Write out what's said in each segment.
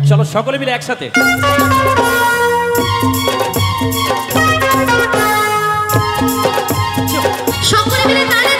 চলো সকলে মিলে একসাথে সকলে মিলে তালে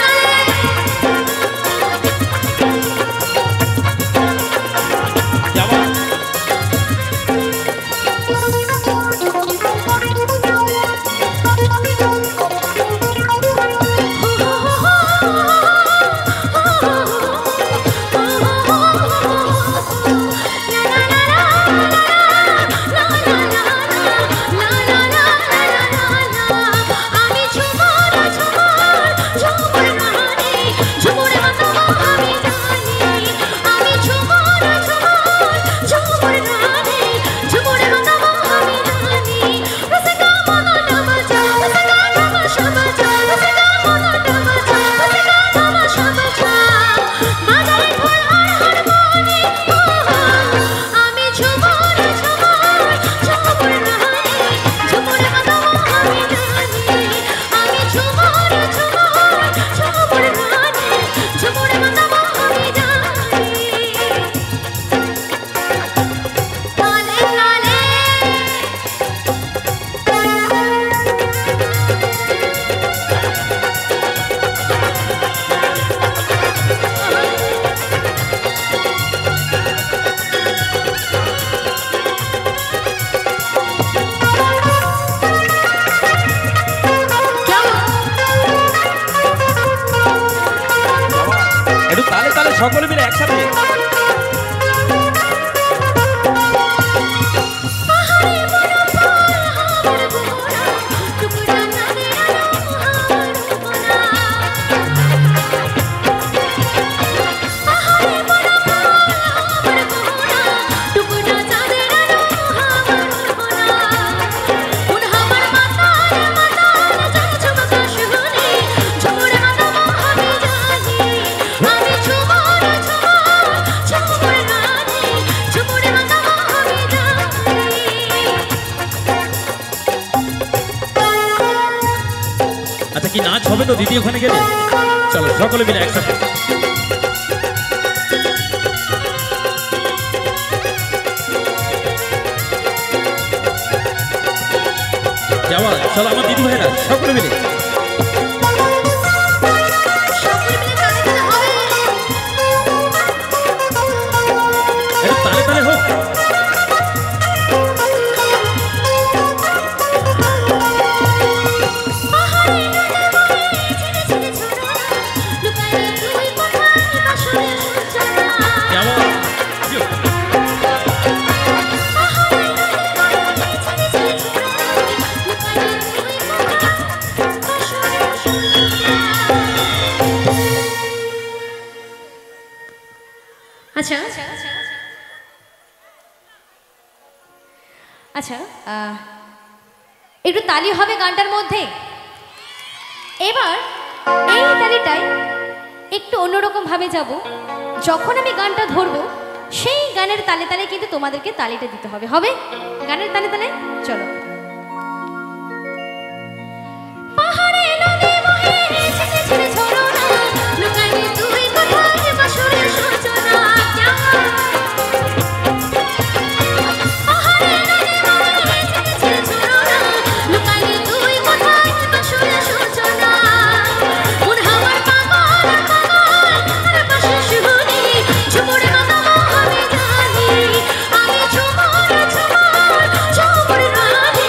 তালে সকলে মিলে একসাথে কি নাচ হবে তো দিদি ওখানে গেলে চলো সকলে মিলে একসাথে যাওয়া চলো আমার দিদি ভাইরা সকলে মিলে তালে তালে হোক আচ্ছা আচ্ছা একটু তালি হবে গানটার মধ্যে এবার এই তালিটায় একটু অন্যরকম ভাবে যাব যখন আমি গানটা ধরবো সেই গানের তালে তালে কিন্তু তোমাদেরকে তালিটা দিতে হবে হবে গানের তালে তালে চলো পাহাড়ে নদী বহে ছেড়ে ছেড়ে ঝরনা লুকাইনি তুই কোথায় বাসরের সূচনা আমি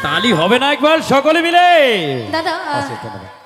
তালি হবে না একবার সকলে মিলে? দাদা আচ্ছা, ধন্যবাদ।